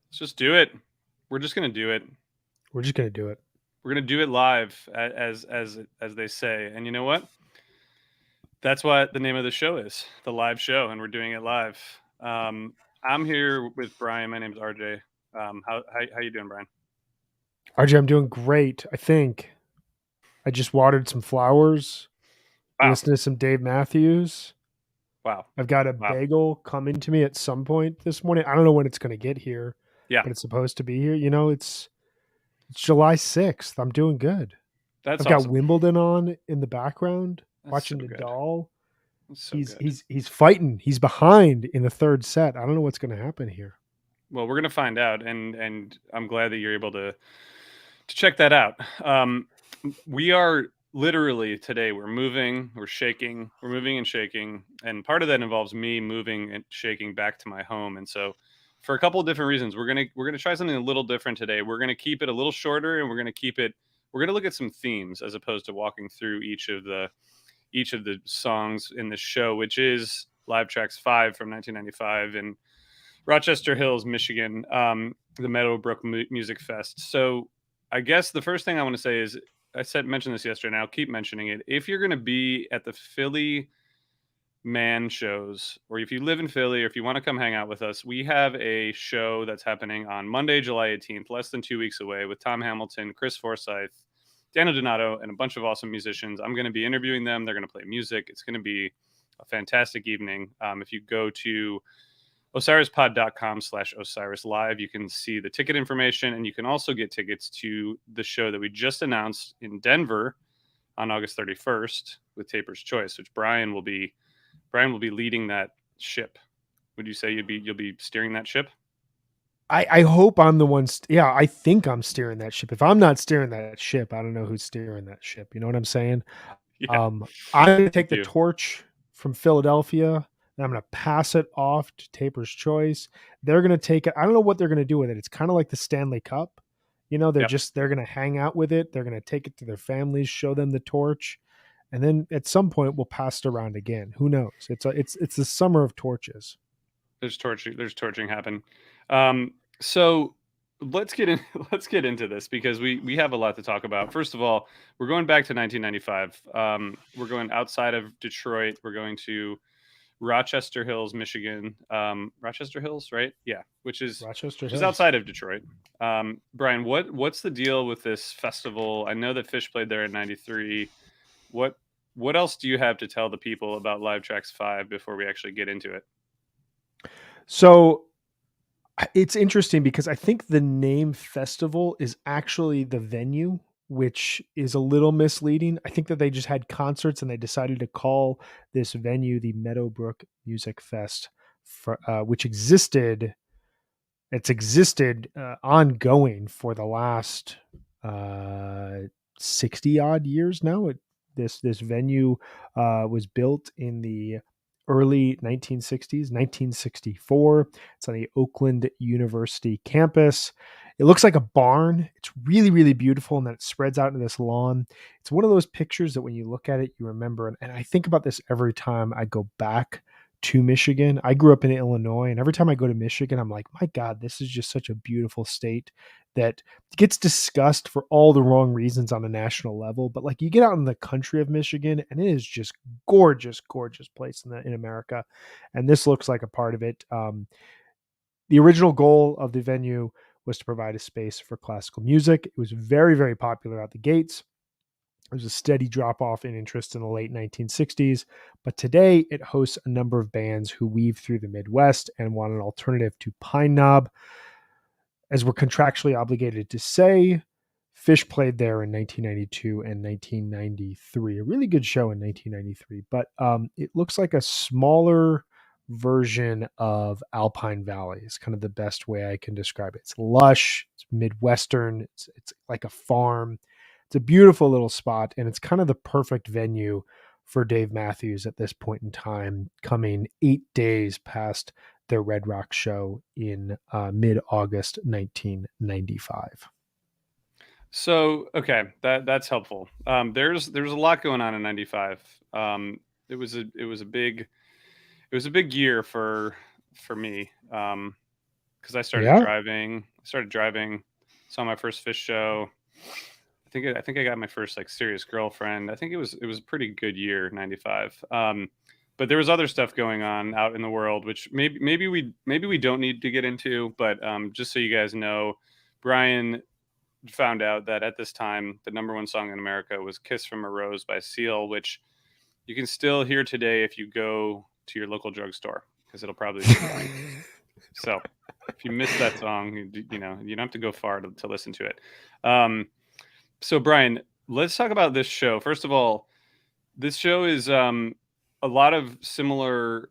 Let's just do it. We're just gonna do it. We're just gonna do it. We're gonna do it live, as they say. And you know what? That's what the name of the show is, the live show, and we're doing it live. I'm here with Brian. My name's RJ. How you doing, Brian? RJ, I'm doing great. I think I just watered some flowers, Wow, listened to some Dave Matthews. wow, I've got a wow. bagel coming to me at some point this morning. I don't know when it's going to get here, Yeah, but it's supposed to be here. It's July 6th. I'm doing good. that's I've got awesome. Wimbledon on in the background, That's so watching good. Nadal. That's so He's good. he's he's fighting. He's behind in the third set. I don't know what's going to happen here. Well, we're gonna find out, and I'm glad that you're able to check that out. We are literally today. We're moving. We're shaking. We're moving and shaking, and part of that involves me moving and shaking back to my home. And so, for a couple of different reasons, we're gonna try something a little different today. We're gonna keep it a little shorter, and we're gonna keep it. We're gonna look at some themes as opposed to walking through each of the songs in the show, which is Live Tracks 5 from 1995 in Rochester Hills, Michigan, the Meadowbrook Music Fest. So I guess the first thing I want to say is mentioned this yesterday, and I'll keep mentioning it. If you're going to be at the Philly man shows, or if you live in Philly, or if you want to come hang out with us, we have a show that's happening on Monday, July 18th, less than 2 weeks away, with Tom Hamilton, Chris Forsyth, Daniel Donato, and a bunch of awesome musicians. I'm going to be interviewing them. They're going to play music. It's going to be a fantastic evening. If you go to osirispod.com/Osiris Live, you can see the ticket information, and you can also get tickets to the show that we just announced in Denver on August 31st with Taper's Choice, which Brian will be leading that ship. Would you say you'll be steering that ship? I hope I'm the one. Yeah, I think I'm steering that ship. If I'm not steering that ship, I don't know who's steering that ship. You know what I'm saying? Yeah, I'm going to take the you. torch from Philadelphia and I'm going to pass it off to Taper's Choice. They're going to take it. I don't know what they're going to do with it. It's kind of like the Stanley Cup. Yep. They're going to hang out with it. They're going to take it to their families, show them the torch, and then at some point we'll pass it around again. Who knows? It's the summer of torches. There's torching happen. So let's get in. Let's get into this because we have a lot to talk about. First of all, we're going back to 1995. We're going outside of Detroit. We're going to Rochester Hills, Michigan. Rochester Hills, right? Yeah, which is Rochester which is Hills. outside of Detroit. Brian, what's the deal with this festival? I know that Fish played there in '93. What what else do you have to tell the people about Live Tracks 5 before we actually get into it? So it's interesting because I think the name festival is actually the venue, which is a little misleading. I think that they just had concerts and they decided to call this venue the Meadowbrook Music Fest, which existed. It's existed ongoing for the last uh, 60 odd years now. This venue was built in the early 1960s, 1964. It's on the Oakland University campus. It looks like a barn. It's really, really beautiful, and then it spreads out into this lawn. It's one of those pictures that when you look at it, you remember. And I think about this every time I go back to Michigan. I grew up in Illinois, and every time I go to Michigan, I'm like, my God, this is just such a beautiful state that gets discussed for all the wrong reasons on a national level. But like you get out in the country of Michigan, and it is just gorgeous, gorgeous place in America, and this looks like a part of it. The original goal of the venue was to provide a space for classical music. It was very, very popular out the gates. There was a steady drop off in interest in the late 1960s, but today it hosts a number of bands who weave through the Midwest and want an alternative to Pine Knob. As we're contractually obligated to say, Fish played there in 1992 and 1993. A really good show in 1993, but it looks like a smaller version of Alpine Valley is kind of the best way I can describe it. It's lush, it's Midwestern, it's like a farm. It's a beautiful little spot, and it's kind of the perfect venue for Dave Matthews at this point in time, coming 8 days past their Red Rock show in mid August 1995. So, okay, that's helpful. There's a lot going on in '95. It was a big year for me. because I started Yeah. driving. Saw my first Fish show. I think I got my first like serious girlfriend. I think it was a pretty good year, '95. But there was other stuff going on out in the world, which maybe we don't need to get into. But just so you guys know, Brian found out that at this time the number one song in America was "Kiss from a Rose" by Seal, which you can still hear today if you go to your local drugstore because it'll probably be playing. So if you miss that song, you don't have to go far to listen to it. Um, so Brian, let's talk about this show. First of all, this show is a lot of similar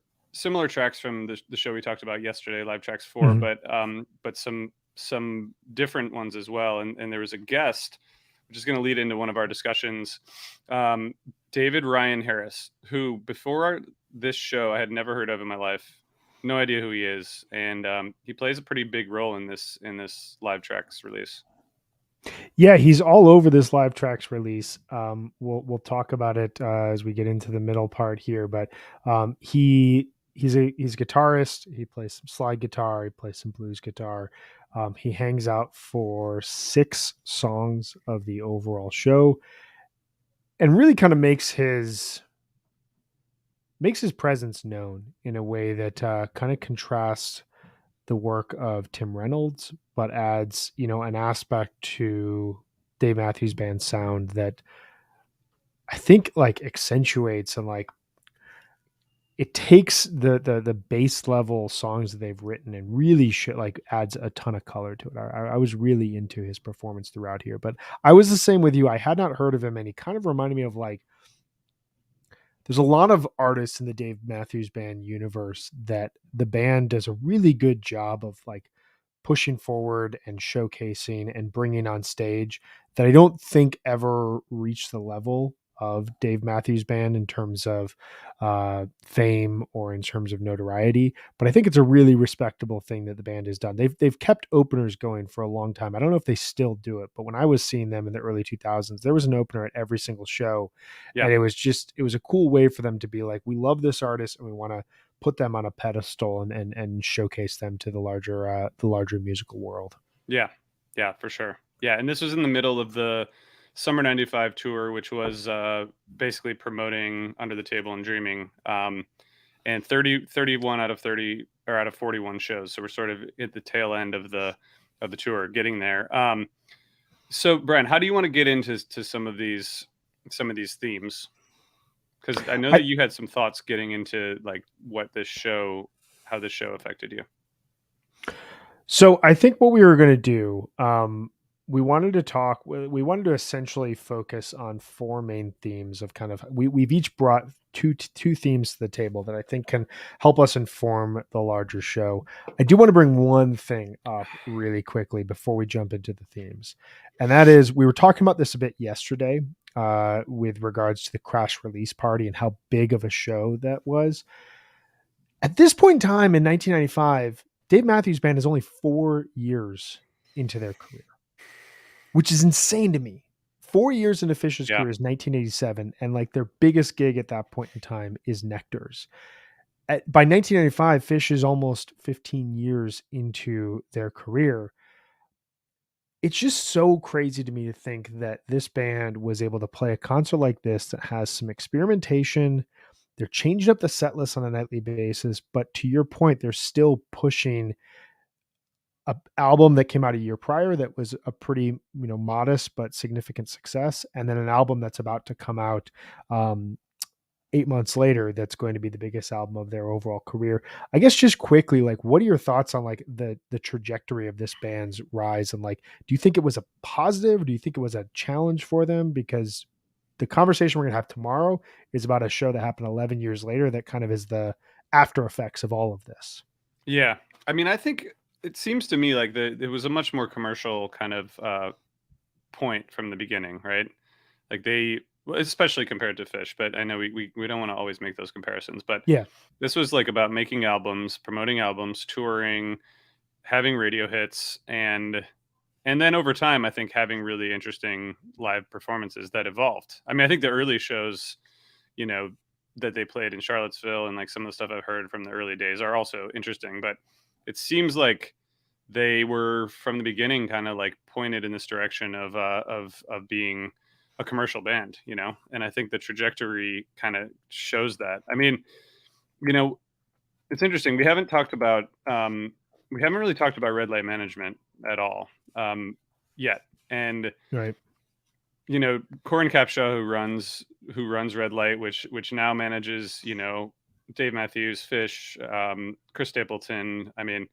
tracks from the show we talked about yesterday, Live Tracks 4, Mhm. but some different ones as well. And there was a guest, which is going to lead into one of our discussions, um, David Ryan Harris, who before this show I had never heard of in my life, no idea who he is, and he plays a pretty big role in this Live Tracks release. Yeah, he's all over this Live Tracks release. We'll talk about it as we get into the middle part here, but he's a guitarist. He plays some slide guitar. He plays some blues guitar. He hangs out for 6 songs of the overall show, and really kind of makes his presence known in a way that kind of contrasts the work of Tim Reynolds, but adds, an aspect to Dave Matthews Band's sound that I think like accentuates and like it takes the base level songs that they've written and really like adds a ton of color to it. I was really into his performance throughout here, but I was the same with you. I had not heard of him, and he kind of reminded me of like there's a lot of artists in the Dave Matthews Band universe that the band does a really good job of like pushing forward and showcasing and bringing on stage that I don't think ever reached the level of Dave Matthews Band in terms of fame or in terms of notoriety. But I think it's a really respectable thing that the band has done. They've kept openers going for a long time. I don't know if they still do it, but when I was seeing them in the early 2000s, there was an opener at every single show, Yeah. and it was a cool way for them to be like, we love this artist and we want to put them on a pedestal and showcase them to the larger musical world. Yeah, yeah, for sure. Yeah, and this was in the middle of the summer '95 tour, which was basically promoting Under the Table and Dreaming. And 31 out of 30 or out of 41 shows. So we're sort of at the tail end of the tour, getting there. So Brian, how do you want to get into some of these themes? Because I know I, that you had some thoughts getting into like how this show affected you. So I think what we were going to do, we wanted to essentially focus on 4 main themes of kind of, we've each brought two themes to the table that I think can help us inform the larger show. I do want to bring one thing up really quickly before we jump into the themes. And that is, we were talking about this a bit yesterday, with regards to the Crash release party and how big of a show that was. At this point in time in 1995, Dave Matthews Band is only 4 years into their career, which is insane to me. 4 years into Fish's Yeah, career is 1987, and like their biggest gig at that point in time is Nectar's. By 1995, Fish is almost 15 years into their career. It's just so crazy to me to think that this band was able to play a concert like this that has some experimentation. They're changing up the set list on a nightly basis, but to your point, they're still pushing a album that came out a year prior that was a pretty modest but significant success, and then an album that's about to come out 8 months later that's going to be the biggest album of their overall career. I guess just quickly, like, what are your thoughts on like the trajectory of this band's rise, and like, do you think it was a positive? Do you think it was a challenge for them? Because the conversation we're gonna have tomorrow is about a show that happened 11 years later that kind of is the after effects of all of this. yeah. I mean, I think it seems to me like it was a much more commercial kind of point from the beginning, right? Like well, especially compared to Fish, but I know we don't want to always make those comparisons. But Yeah. this was like about making albums, promoting albums, touring, having radio hits, and then over time, I think having really interesting live performances that evolved. I mean, I think the early shows, you know, that they played in Charlottesville and like some of the stuff I've heard from the early days are also interesting. But it seems like they were from the beginning kind of like pointed in this direction of being a commercial band, you know. And I think the trajectory kind of shows that. I mean, you know, it's interesting. We haven't really talked about red light management at all yet. And Right. you know, Corin Capshaw, who runs Red Light, which now manages, you know, Dave Matthews, Fish, Chris Stapleton. I mean,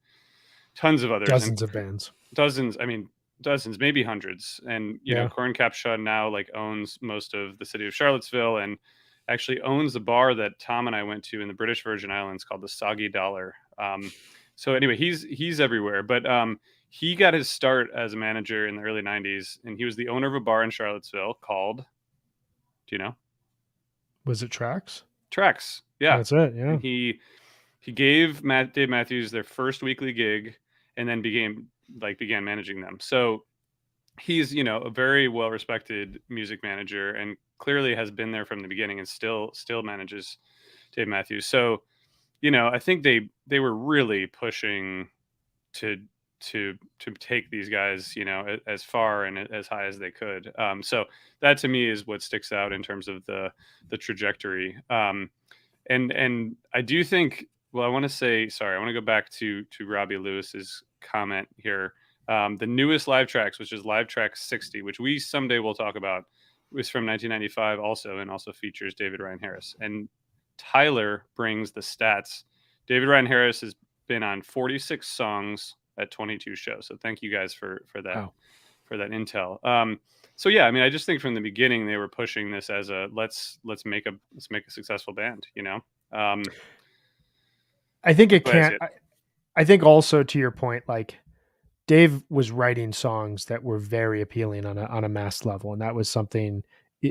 tons of others, and Dozens of bands. dozens. I mean, dozens, maybe hundreds. And you know, Yeah. Corin Capshaw now like owns most of the city of Charlottesville, and actually owns the bar that Tom and I went to in the British Virgin Islands called the Soggy Dollar. So anyway, he's everywhere, but he got his start as a manager in the early '90s, and he was the owner of a bar in Charlottesville called. Do you know? Was it Trax? Trax. Yeah, That's it. Yeah. and he gave Dave Matthews their first weekly gig, and then began managing them. So he's, you know, a very well respected music manager, and clearly has been there from the beginning, and still manages Dave Matthews. So you know, I think they were really pushing to to take these guys, you know, as far and as high as they could. So that to me is what sticks out in terms of the trajectory. And I do think. Well, I want to say sorry. I want to go back to Robbie Lewis's comment here. The newest live tracks, which is Live Track 60, which we someday will talk about, was from 1995 also, and also features David Ryan Harris. And Tyler brings the stats. David Ryan Harris has been on 46 songs at 22 shows. So thank you guys for that Wow. for that intel. So yeah, I mean, I just think from the beginning they were pushing this as a let's make a successful band. You know, I think it but I see can't. it. I think also to your point, like Dave was writing songs that were very appealing on a mass level, and that was something.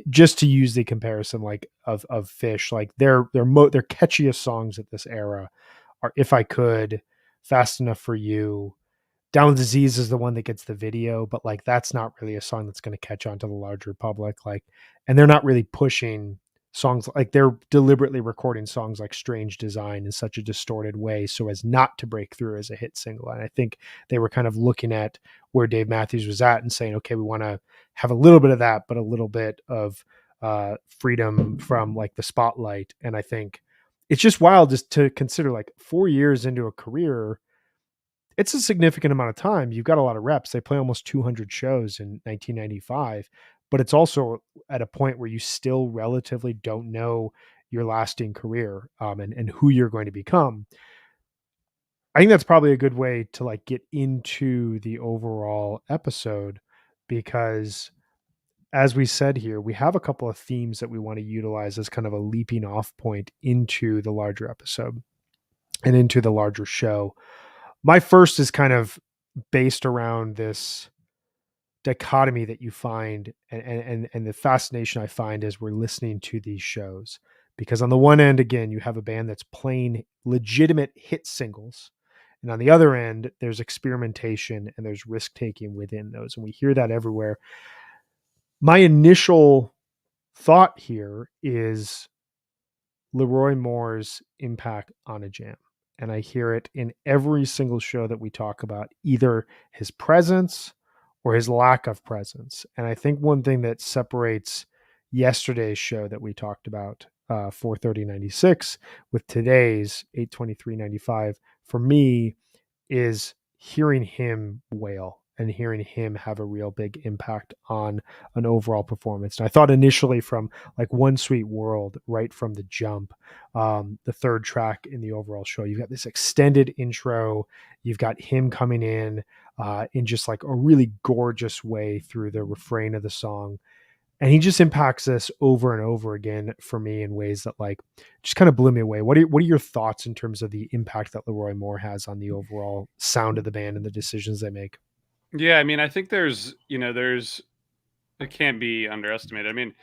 Just to use the comparison, like of Fish, like their catchiest songs at this era are "If I Could," "Fast Enough for You." Down with Disease is the one that gets the video, but like that's not really a song that's going to catch on to the larger public. Like, and they're not really pushing songs like they're deliberately recording songs like Strange Design in such a distorted way so as not to break through as a hit single. And I think they were kind of looking at where Dave Matthews was at and saying, okay, we want to have a little bit of that, but a little bit of freedom from like the spotlight. And I think it's just wild just to consider like 4 years into a career, it's a significant amount of time. You've got a lot of reps. They play almost 200 shows in 1995, but it's also at a point where you still relatively don't know your lasting career and who you're going to become. I think that's probably a good way to like get into the overall episode because as we said here, we have a couple of themes that we want to utilize as kind of a leaping off point into the larger episode and into the larger show. My first is kind of based around this dichotomy that you find and the fascination I find as we're listening to these shows. Because on the one end, again, you have a band that's playing legitimate hit singles. And on the other end, there's experimentation and there's risk taking within those. And we hear that everywhere. My initial thought here is Leroy Moore's impact on a jam. And I hear it in every single show that we talk about, either his presence or his lack of presence. And I think one thing that separates yesterday's show that we talked about, 4:30:96, with today's 8:23:95, for me, is hearing him wail and hearing him have a real big impact on an overall performance. And I thought initially from like One Sweet World, right from the jump, the third track in the overall show, you've got this extended intro, you've got him coming in just like a really gorgeous way through the refrain of the song. And he just impacts this over and over again for me in ways that like just kind of blew me away. What are your thoughts in terms of the impact that Leroy Moore has on the overall sound of the band and the decisions they make? Yeah, I mean, I think there's it can't be underestimated. I mean,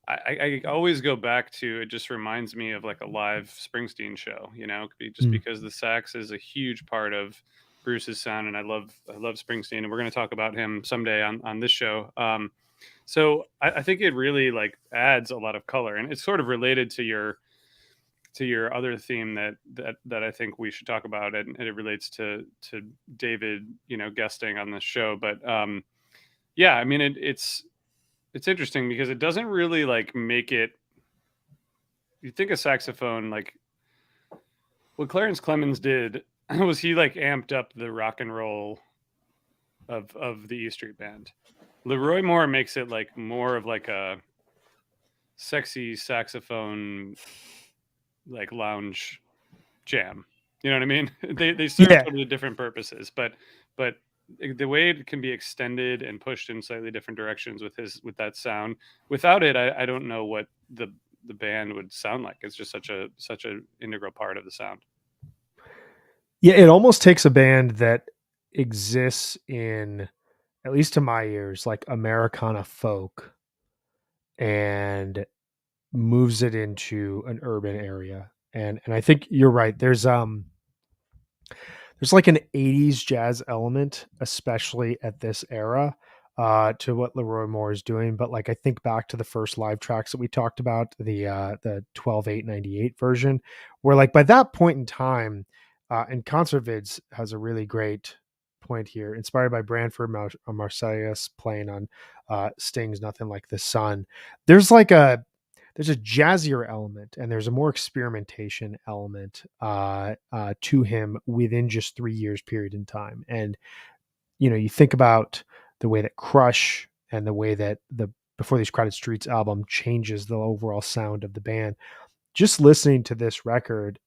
I always go back to it. Just reminds me of like a live Springsteen show, you know, just Mm. because the sax is a huge part of Bruce's sound, and I love Springsteen, and we're going to talk about him someday on this show. So I think it really like adds a lot of color, and it's sort of related to to your other theme that I think we should talk about, and it relates to David, guesting on this show. But yeah, I mean, it's interesting because it doesn't really like make it. You think a saxophone, like what Clarence Clemens did was he like amped up the rock and roll of the E Street Band. Leroy Moore makes it like more of like a sexy saxophone like lounge jam. You know what I mean? They serve Yeah. totally different purposes, but the way it can be extended and pushed in slightly different directions with that sound. Without it, I don't know what the band would sound like. It's just such a integral part of the sound. Yeah, it almost takes a band that exists in, at least to my ears, like Americana folk, and moves it into an urban area. And I think you're right. There's like an 80s jazz element, especially at this era, to what Leroy Moore is doing. But like I think back to the first live tracks that we talked about, the 12/8/98 version, where like by that point in time, and Concert Vids has a really great point here, inspired by Branford Marsalis playing on Sting's Nothing Like the Sun. There's like there's a jazzier element and there's a more experimentation element to him within just 3 years period in time. And you think about the way that Crush and the way that the Before These Crowded Streets album changes the overall sound of the band. Just listening to this record,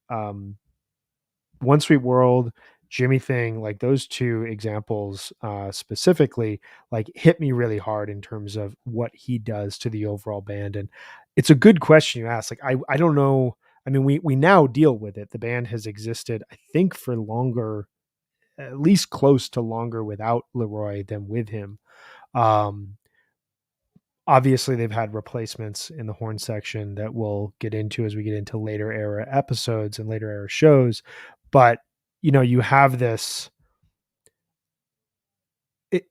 One Sweet World, Jimmy Thing, like those two examples specifically, like hit me really hard in terms of what he does to the overall band. And it's a good question you ask. Like I don't know. I mean, we now deal with it. The band has existed, I think, for longer, at least close to longer without Leroy than with him. Um, Obviously, they've had replacements in the horn section that we'll get into as we get into later era episodes and later era shows. But you have this it,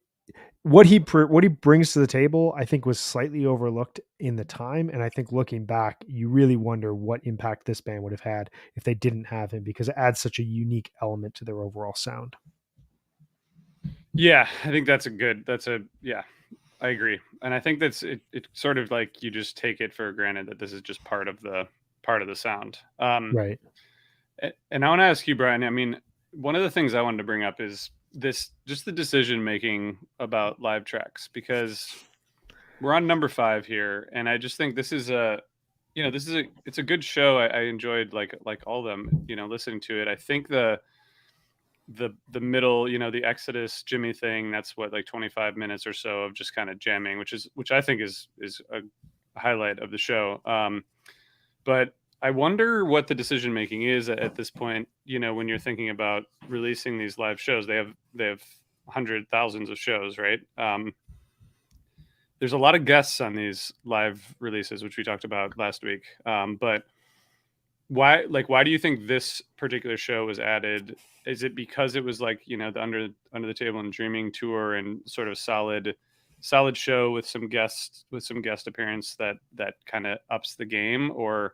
what he brings to the table. I think was slightly overlooked in the time, and I think looking back, you really wonder what impact this band would have had if they didn't have him, because it adds such a unique element to their overall sound. Yeah, I think yeah, I agree. And I think it sort of like you just take it for granted that this is just part of the sound. Right. And I want to ask you, Brian, I mean, one of the things I wanted to bring up is this just the decision making about live tracks, because we're on number 5 here, and I just think this is it's a good show. I enjoyed like all of them, listening to it. I think the middle, the Exodus Jimmy thing, that's what, like 25 minutes or so of just kind of jamming, which I think is a highlight of the show. But I wonder what the decision making is at this point. When you're thinking about releasing these live shows, they have hundred thousands of shows, right? There's a lot of guests on these live releases, which we talked about last week. But why do you think this particular show was added? Is it because it was like, the under the table and dreaming tour and sort of solid show with some guest appearance that kind of ups the game? Or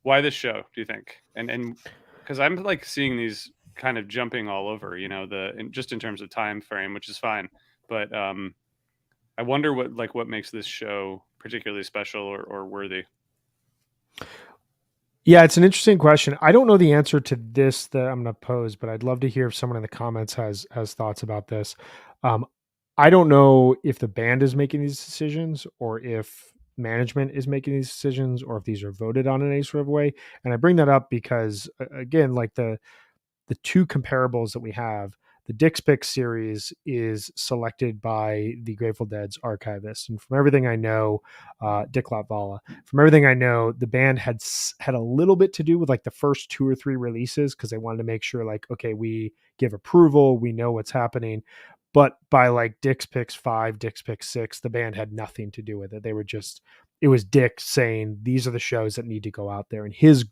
why this show, do you think? And because I'm like seeing these kind of jumping all over, just in terms of time frame, which is fine. But I wonder what makes this show particularly special or worthy. Yeah, it's an interesting question. I don't know the answer to this that I'm going to pose, but I'd love to hear if someone in the comments has thoughts about this. Um, I don't know if the band is making these decisions or if management is making these decisions or if these are voted on in any sort of way. And I bring that up because again, like the two comparables that we have, the Dick's Pick series is selected by the Grateful Dead's archivist, and from everything I know, Dick Latvala. From everything I know, the band had a little bit to do with like the first 2 or 3 releases because they wanted to make sure, like, okay, we give approval, we know what's happening. But by like Dick's Picks 5, Dick's Pick 6, the band had nothing to do with it. They were just, it was Dick saying these are the shows that need to go out there, and his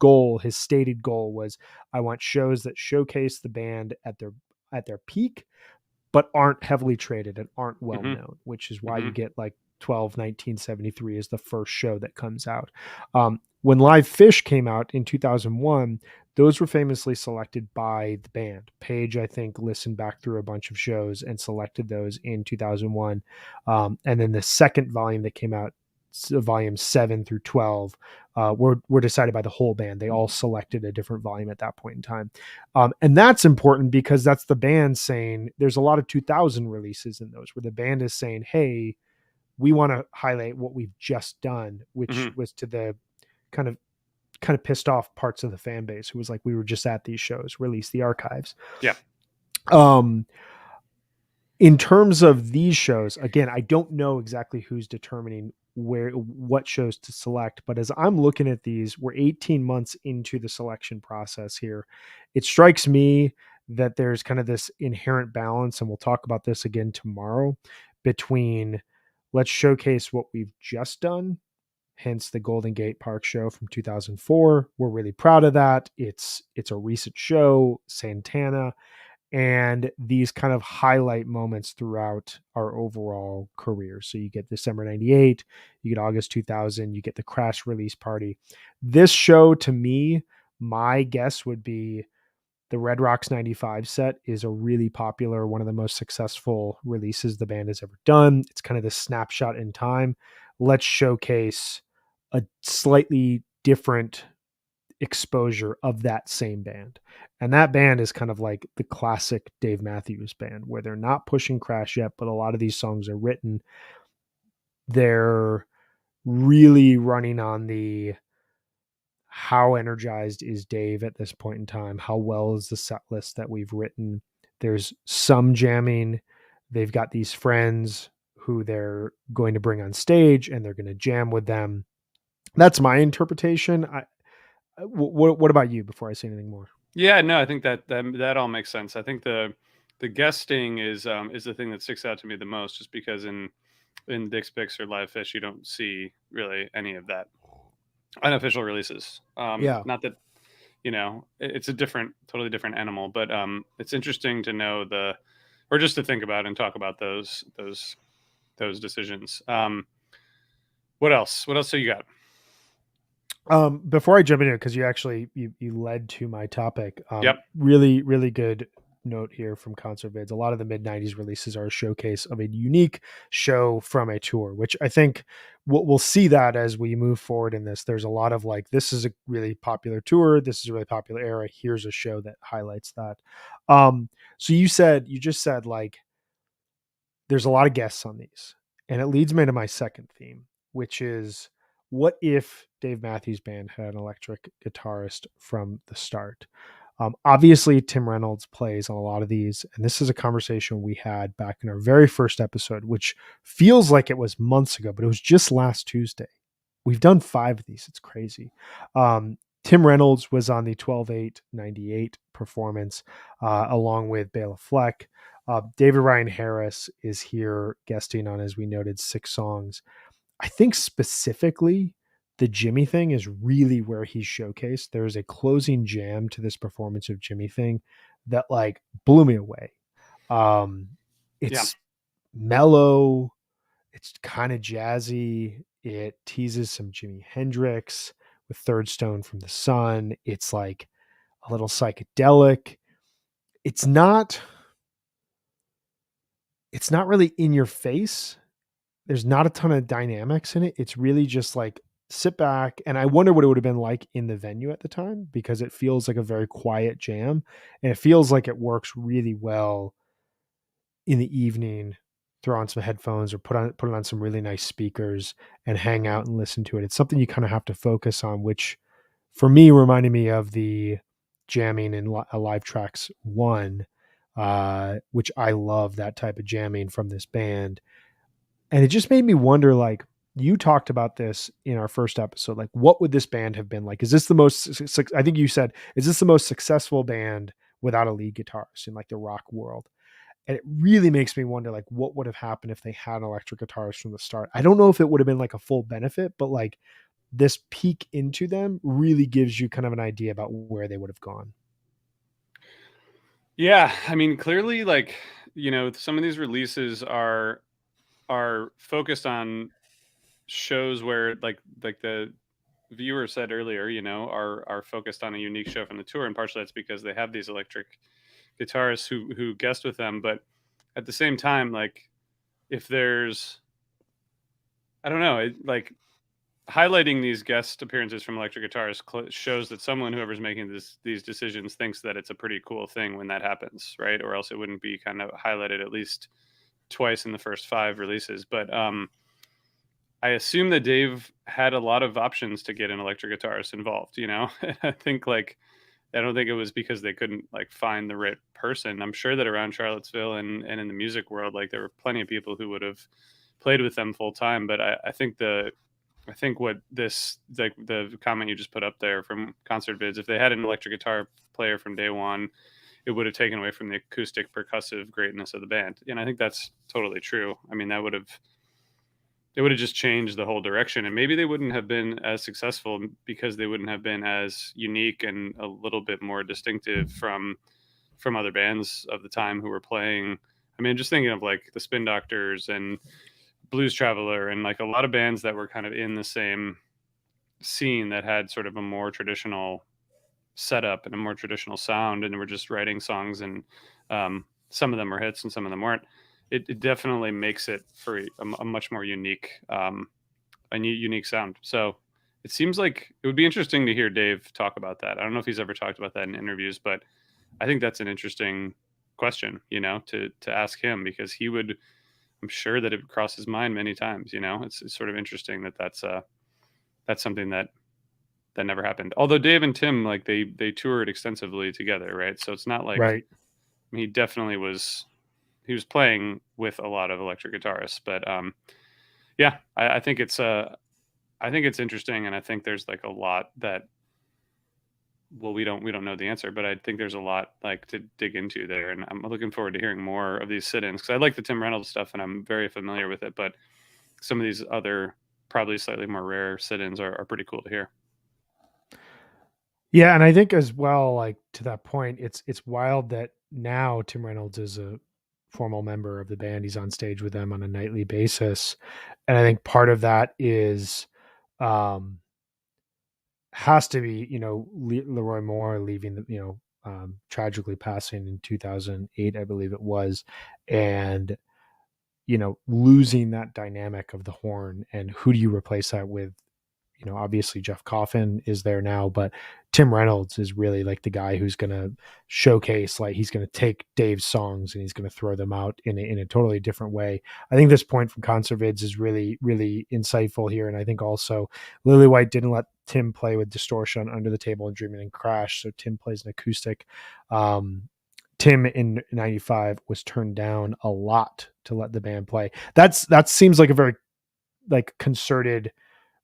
stated goal was, I want shows that showcase the band at their peak, but aren't heavily traded and aren't well Hmm. known, which is why you Hmm. get like 1973 is the first show that comes out. When Live Fish came out in 2001, those were famously selected by the band. Page, I think, listened back through a bunch of shows and selected those in 2001. And then the second volume that came out, volume 7 through 12, were decided by the whole band. They all selected a different volume at that point in time. And that's important because that's the band saying there's a lot of 2000 releases in those where the band is saying, hey, we want to highlight what we've just done, which Hmm. was to the kind of pissed off parts of the fan base who was like, we were just at these shows, release the archives. Yeah. Um, in terms of these shows, again, I don't know exactly who's determining what shows to select, but as I'm looking at these, we're 18 months into the selection process here. It strikes me that there's kind of this inherent balance, and we'll talk about this again tomorrow, between let's showcase what we've just done, hence the Golden Gate Park show from 2004. We're really proud of that. It's a recent show, Santana, and these kind of highlight moments throughout our overall career. So you get December 98, you get August 2000, you get the Crash release party. This show, to me, my guess would be the Red Rocks 95 set is a really popular, one of the most successful releases the band has ever done. It's kind of the snapshot in time. Let's showcase a slightly different exposure of that same band. And that band is kind of like the classic Dave Matthews band, where they're not pushing Crash yet, but a lot of these songs are written. They're really running on the how energized is Dave at this point in time? How well is the set list that we've written? There's some jamming. They've got these friends who they're going to bring on stage and they're going to jam with them. That's my interpretation. What about you before I say anything more? Yeah, no, I think that all makes sense. I think the guesting is the thing that sticks out to me the most, just because in Dick's Picks or Live Fish, you don't see really any of that unofficial releases. Yeah. Not that it's a totally different animal, but it's interesting to know or just to think about and talk about those decisions. What else? What else do you got? Before I jump into it, because you led to my topic. Yep. Really, really good note here from Concert Vids. A lot of the mid '90s releases are a showcase of a unique show from a tour, which I think we'll see that as we move forward in this. There's a lot of like, this is a really popular tour. This is a really popular era. Here's a show that highlights that. So you just said like, there's a lot of guests on these. And it leads me to my second theme, which is what if Dave Matthews Band had an electric guitarist from the start? Obviously, Tim Reynolds plays on a lot of these. And this is a conversation we had back in our very first episode, which feels like it was months ago, but it was just last Tuesday. We've done 5 of these. It's crazy. Tim Reynolds was on the 12/8/98 performance, along with Bela Fleck. David Ryan Harris is here guesting on, as we noted, 6 songs. I think specifically the Jimmy thing is really where he's showcased. There's a closing jam to this performance of Jimmy thing that like blew me away. Um, Yeah. it's mellow, it's kind of jazzy. It teases some Jimi Hendrix with Third Stone from the Sun. It's like a little psychedelic. It's not it's not really in your face. There's not a ton of dynamics in it. It's really just like sit back, and I wonder what it would have been like in the venue at the time, because it feels like a very quiet jam and it feels like it works really well in the evening. Throw on some headphones or put it on some really nice speakers and hang out and listen to it. It's something you kind of have to focus on, which for me reminded me of the jamming in Live Tracks 1, which I love that type of jamming from this band. And it just made me wonder, like, you talked about this in our first episode, like, what would this band have been like? Is this the most, I think you said, is this the most successful band without a lead guitarist in like the rock world? And it really makes me wonder, like, what would have happened if they had an electric guitarist from the start? I don't know if it would have been like a full benefit, but like this peek into them really gives you kind of an idea about where they would have gone. Yeah. I mean, clearly, like, some of these releases are are focused on shows where like the viewer said earlier, are focused on a unique show from the tour, and partially that's because they have these electric guitarists who guest with them. But at the same time, like if there's, I don't know, like highlighting these guest appearances from electric guitarists shows that someone, whoever's making these decisions, thinks that it's a pretty cool thing when that happens, right? Or else it wouldn't be kind of highlighted at least twice in the first 5 releases. But I assume that Dave had a lot of options to get an electric guitarist involved. I think like I don't think it was because they couldn't like find the right person. I'm sure that around Charlottesville and in the music world, like there were plenty of people who would have played with them full time. But I think what this, like the comment you just put up there from Concert Vids, if they had an electric guitar player from day one, it would have taken away from the acoustic percussive greatness of the band. And I think that's totally true. I mean, it would have just changed the whole direction, and maybe they wouldn't have been as successful because they wouldn't have been as unique and a little bit more distinctive from other bands of the time who were playing. I mean, just thinking of like the Spin Doctors and Blues Traveler and like a lot of bands that were kind of in the same scene that had sort of a more traditional setup and a more traditional sound, and were just writing songs, and some of them were hits and some of them weren't. It definitely makes it for a much more unique unique sound. So it seems like it would be interesting to hear Dave talk about that. I don't know if he's ever talked about that in interviews, but I think that's an interesting question, to ask him, because he would. I'm sure that it crossed his mind many times. It's sort of interesting that that's something that never happened. Although Dave and Tim, like they toured extensively together, right? So it's not like, Right. I mean, he definitely was. He was playing with a lot of electric guitarists, but yeah, I think I think it's interesting, and I think there's like a lot that, well, we don't know the answer, but I think there's a lot like to dig into there, and I'm looking forward to hearing more of these sit-ins, because I like the Tim Reynolds stuff and I'm very familiar with it, but some of these other probably slightly more rare sit-ins are pretty cool to hear. Yeah, and I think as well, like to that point, it's wild that now Tim Reynolds is a formal member of the band. He's on stage with them on a nightly basis, and I think part of that is um, has to be Leroy Moore leaving the tragically passing in 2008, I believe it was, and losing that dynamic of the horn, and who do you replace that with? Obviously Jeff Coffin is there now, but Tim Reynolds is really like the guy who's going to showcase, like he's going to take Dave's songs and he's going to throw them out in a totally different way. I think this point from Concert Vids is really, really insightful here. And I think also Lily White didn't let Tim play with distortion Under the Table and Dreaming and Crash. So Tim plays an acoustic. Tim in 95 was turned down a lot to let the band play. That seems like a very like concerted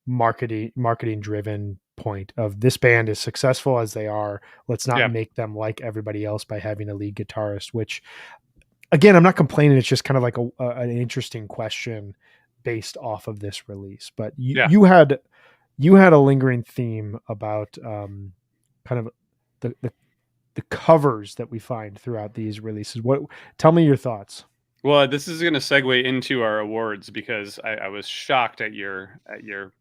marketing driven point of this band, as successful as they are, let's not Yeah, make them like everybody else by having a lead guitarist, which again, I'm not complaining. It's just kind of like an interesting question based off of this release. But yeah. you had a lingering theme about kind of the covers that we find throughout these releases. What tell me your thoughts. Well, this is going to segue into our awards, because I was shocked at your bathroom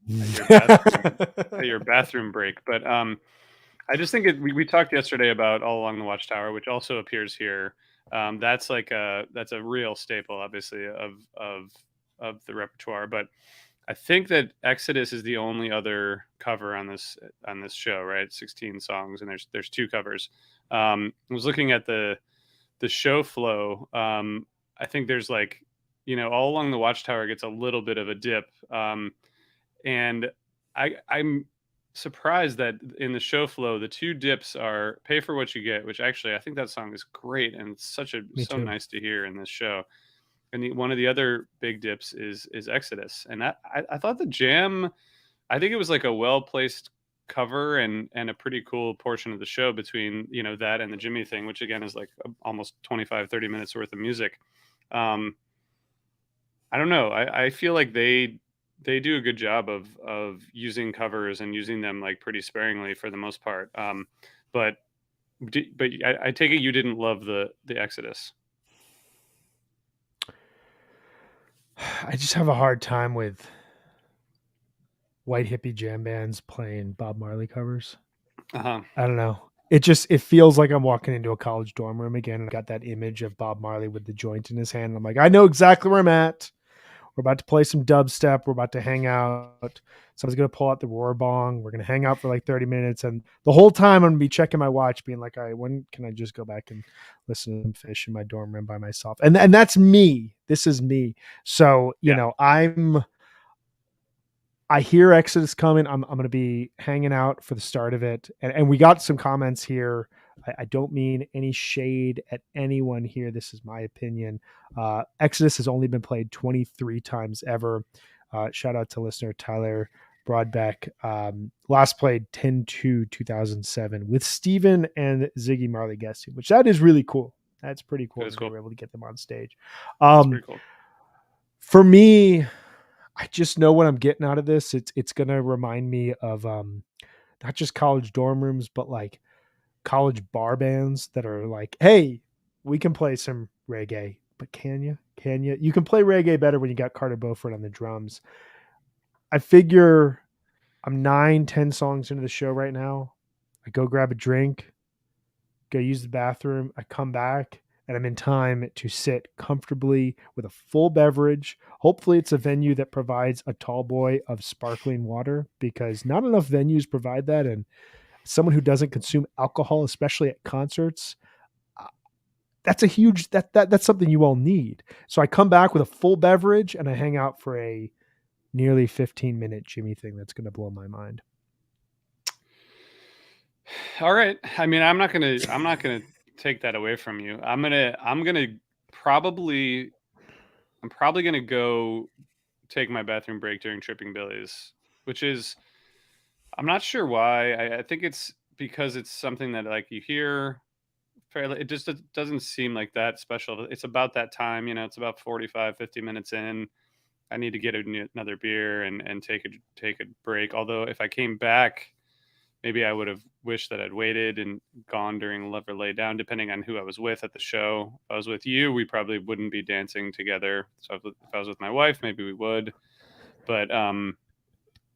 at your bathroom break. But I just think we talked yesterday about All Along the Watchtower, which also appears here. That's a real staple, obviously, of the repertoire. But I think that Exodus is the only other cover on this show, right? 16 songs, and there's two covers. I was looking at the show flow. I think there's like, All Along the Watchtower gets a little bit of a dip, and I'm surprised that in the show flow the two dips are Pay for What You Get, which actually I think that song is great and it's Me so too. nice to hear in this show. And one of the other big dips is Exodus, and I thought the jam, I think it was like a well placed cover and a pretty cool portion of the show between that and the Jimmy thing, which again is like almost 25-30 minutes worth of music. um I don't know, I feel like they do a good job of using covers and using them like pretty sparingly for the most part. But I take it you didn't love the Exodus. I just have a hard time with white hippie jam bands playing Bob Marley covers. Uh-huh. I don't know. It feels like I'm walking into a college dorm room again. And I got that image of Bob Marley with the joint in his hand. And I'm like, I know exactly where I'm at. We're about to play some dubstep. We're about to hang out. Someone's gonna pull out the roar bong. We're gonna hang out for like 30 minutes. And the whole time I'm gonna be checking my watch, being like, all right, when can I just go back and listen to some Fish in my dorm room by myself? And that's me. This is me. So, Yeah. I hear Exodus coming. I'm going to be hanging out for the start of it. And we got some comments here. I don't mean any shade at anyone here. This is my opinion. Exodus has only been played 23 times ever. Shout out to listener Tyler Broadbeck. Last played 10/2/2007 with Steven and Ziggy Marley guesting, which that is really cool. That's pretty cool that Cool. they were able to get them on stage. That's pretty cool. For me, I just know what I'm getting out of this. It's gonna remind me of not just college dorm rooms, but like college bar bands that are like, hey, we can play some reggae, but can you? Can you? You can play reggae better when you got Carter Beauford on the drums. I figure I'm 9, 10 songs into the show right now. I go grab a drink, go use the bathroom. I come back and I'm in time to sit comfortably with a full beverage. Hopefully, it's a venue that provides a tall boy of sparkling water because not enough venues provide that. And someone who doesn't consume alcohol, especially at concerts, that's a huge that's something you all need. So I come back with a full beverage and I hang out for a nearly 15-minute Jimmy thing that's going to blow my mind. All right. I mean, I'm not gonna take that away from you. I'm probably gonna go take my bathroom break during Tripping Billy's, which is, I'm not sure why. I think it's because it's something that like you hear fairly. It just doesn't seem like that special. It's about that time, it's about 45, 50 minutes in. I need to get another beer and take a break. Although if I came back, maybe I would have wished that I'd waited and gone during Love or Lay Down, depending on who I was with at the show. If I was with you, we probably wouldn't be dancing together. So if I was with my wife, maybe we would. But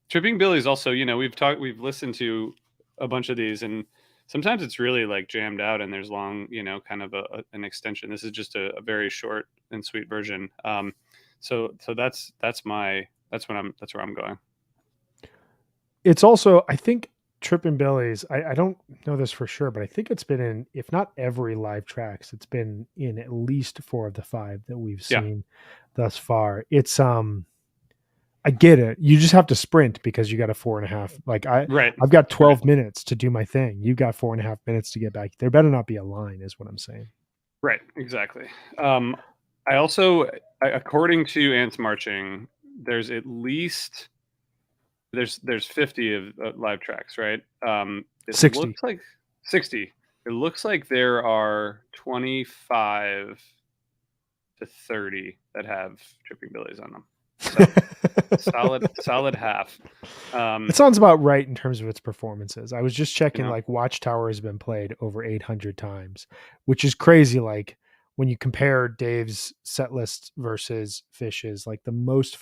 Tripping Billy's also, we've listened to a bunch of these, and sometimes it's really like jammed out, and there's long, kind of an extension. This is just a very short and sweet version. So that's where I'm going. It's also, I think, Trippin' Billy's, I don't know this for sure, but I think it's been in, if not every live tracks, it's been in at least 4 of the 5 that we've seen thus far. It's I get it. You just have to sprint because you got a 4.5. Like Right. I've got 12 minutes to do my thing. You've got 4.5 minutes to get back. There better not be a line, is what I'm saying. Right. Exactly. I also, according to Ants Marching, there's at least there's 50 of live tracks, right? It 60. looks like 60. It looks like there are 25 to 30 that have Tripping Billies on them. So solid half. It sounds about right in terms of its performances. I was just checking, like Watchtower has been played over 800 times, which is crazy. Like when you compare Dave's set list versus Fish's, like the most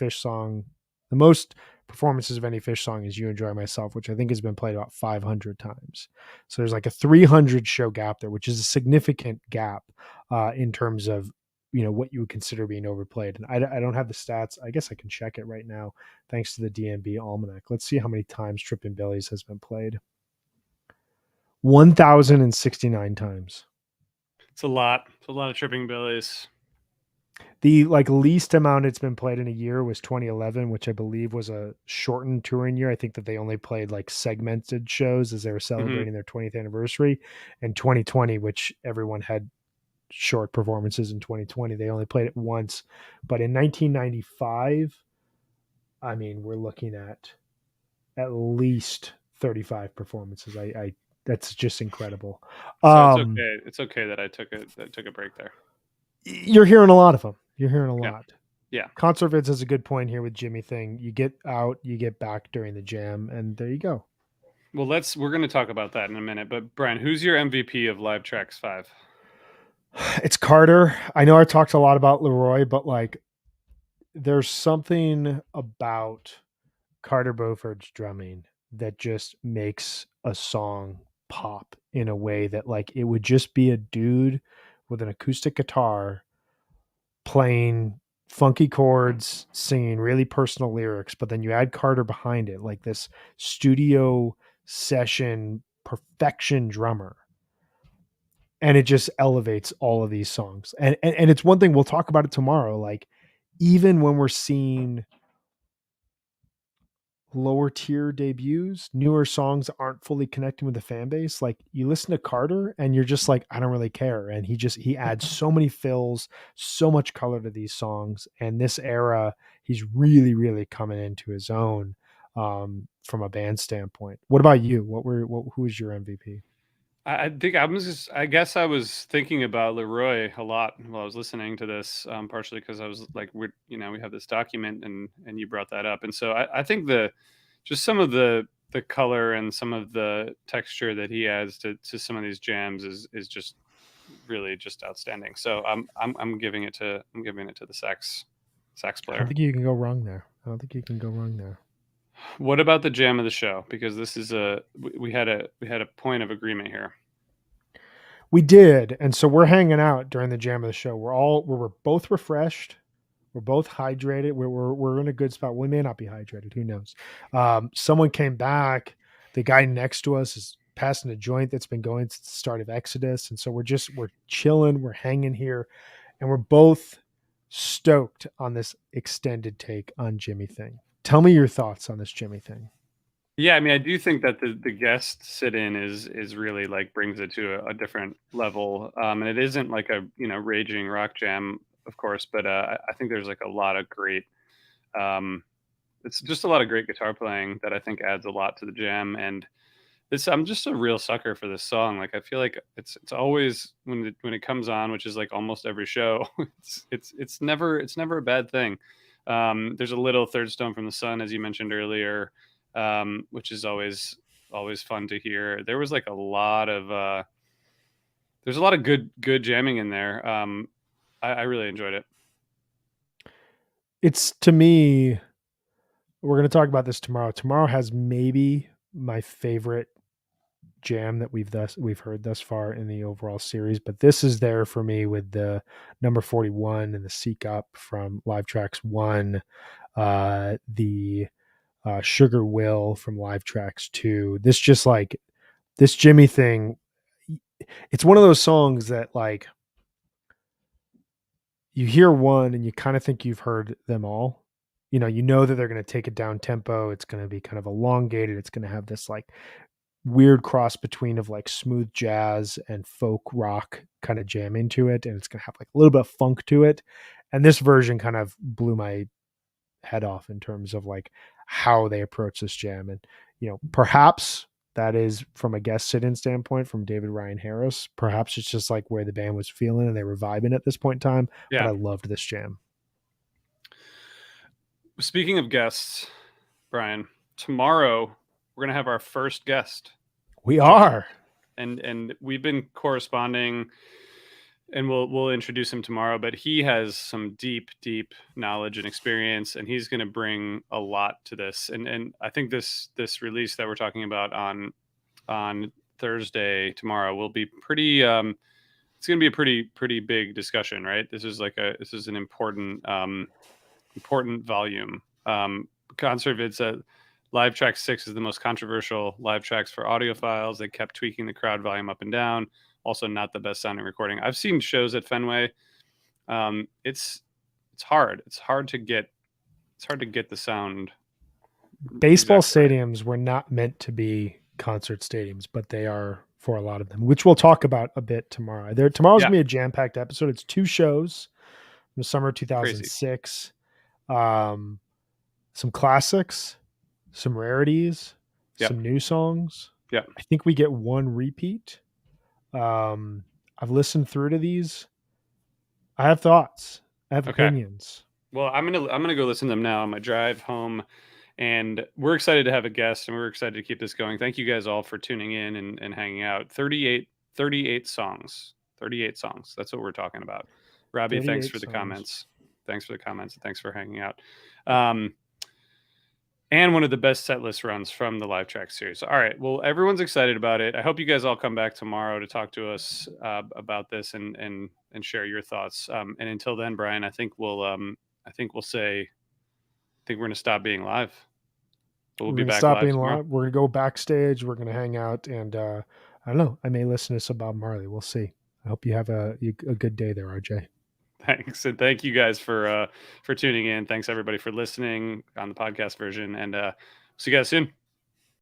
performances of any Fish song is You Enjoy Myself, which I think has been played about 500 times. So there's like a 300 show gap there, which is a significant gap in terms of what you would consider being overplayed. And I don't have the stats. I guess I can check it right now thanks to the DMB almanac. Let's see how many times Trippin' Billy's has been played. 1,069 times. It's a lot of Tripping Billies. The least amount it's been played in a year was 2011, which I believe was a shortened touring year. I think that they only played like segmented shows as they were celebrating their 20th anniversary. And 2020, which everyone had short performances in 2020, they only played it once. But in 1995, I mean, we're looking at least 35 performances. I that's just incredible. So it's okay. It's okay that I took a break there. You're hearing a lot of them. You're hearing a lot. Yeah. Concert Vids has a good point here with Jimmy thing. You get out, you get back during the jam, and there you go. Well, we're going to talk about that in a minute. But Brian, who's your MVP of Live Tracks 5? It's Carter. I know I talked a lot about Leroy, but like there's something about Carter Beauford's drumming that just makes a song pop in a way that like it would just be a dude with an acoustic guitar playing funky chords, singing really personal lyrics, but then you add Carter behind it, like this studio session perfection drummer. And it just elevates all of these songs. And it's one thing we'll talk about it tomorrow. Like, even when we're seeing lower tier debuts, newer songs aren't fully connecting with the fan base. Like you listen to Carter and you're just like, I don't really care. And he adds so many fills, so much color to these songs. And this era, he's really, really coming into his own from a band standpoint. What about you? Who is your MVP? I think I was just, I guess I was thinking about Leroy a lot while I was listening to this, partially because I was like, we have this document and you brought that up. And so I think just some of the color and some of the texture that he adds to some of these jams is just really just outstanding. So I'm giving it to the sax I don't player. think you can go wrong there. I don't think you can go wrong there. What about the jam of the show? Because this is we had a point of agreement here. We did, and so we're hanging out during the jam of the show. We're both refreshed. We're both hydrated. We're in a good spot. We may not be hydrated. Who knows? Someone came back. The guy next to us is passing a joint that's been going since the start of Exodus, and so we're chilling. We're hanging here, and we're both stoked on this extended take on Jimmy thing. Tell me your thoughts on this Jimmy thing. Yeah, I mean, I do think that the guest sit in is really like brings it to a different level, and it isn't like a raging rock jam, of course, but I think there's like a lot of great, um, it's just a lot of great guitar playing that I think adds a lot to the jam, and this I'm just a real sucker for this song. Like I feel like it's always when it comes on, which is like almost every show, it's never a bad thing. There's a little third stone from the sun, as you mentioned earlier, which is always fun to hear. There was like a lot of there's a lot of good jamming in there. I really enjoyed it. It's to me, we're going to talk about this tomorrow. Tomorrow has maybe my favorite jam that we've heard thus far in the overall series, but this is there for me with the number 41 and the Seek Up from Live Tracks 1, the Sugar Will from Live Tracks 2. This just like this Jimmy thing, it's one of those songs that like you hear one and you kind of think you've heard them all. You know that they're going to take it down tempo. It's going to be kind of elongated. It's going to have this like weird cross between of like smooth jazz and folk rock kind of jam into it, and it's going to have like a little bit of funk to it. And this version kind of blew my head off in terms of like how they approach this jam. And perhaps that is from a guest sit-in standpoint from David Ryan Harris. Perhaps it's just like where the band was feeling and they were vibing at this point in time. But Yeah. I loved this jam. Speaking of guests, Brian, tomorrow we're gonna have our first guest We join, are. and we've been corresponding, and we'll introduce him tomorrow. But he has some deep knowledge and experience, and he's going to bring a lot to this. And I think this release that we're talking about on Thursday tomorrow will be pretty. It's going to be a pretty big discussion, right? This is an important volume. Concert Vid said Live Track 6 is the most controversial live tracks for audiophiles. They kept tweaking the crowd volume up and down. Also, not the best sounding recording. I've seen shows at Fenway. It's hard. It's hard to get the sound Baseball exactly right. stadiums were not meant to be concert stadiums, but they are for a lot of them, which we'll talk about a bit tomorrow. Tomorrow's Yeah, gonna be a jam-packed episode. It's two shows from the summer of crazy. 2006. Um, some classics, some rarities, Yep. some new songs. Yep. I think we get one repeat. Um, I've listened through to these. I have thoughts. I have Okay. opinions. Well, I'm gonna go listen to them now on my drive home, and we're excited to have a guest, and we're excited to keep this going. Thank you guys all for tuning in and hanging out. 38 songs. 38 songs. That's what we're talking about. Robbie, thanks 38 for the songs. comments. Thanks for the comments. And thanks for hanging out. And one of the best set list runs from the live track series. All right. Well, everyone's excited about it. I hope you guys all come back tomorrow to talk to us about this and share your thoughts. And until then, Brian, I think we're going to stop being live. But we'll be back live tomorrow. We're going to go backstage. We're going to hang out. And I don't know. I may listen to some Bob Marley. We'll see. I hope you have a good day there, RJ. Thanks. And thank you guys for tuning in. Thanks everybody for listening on the podcast version, and see you guys soon.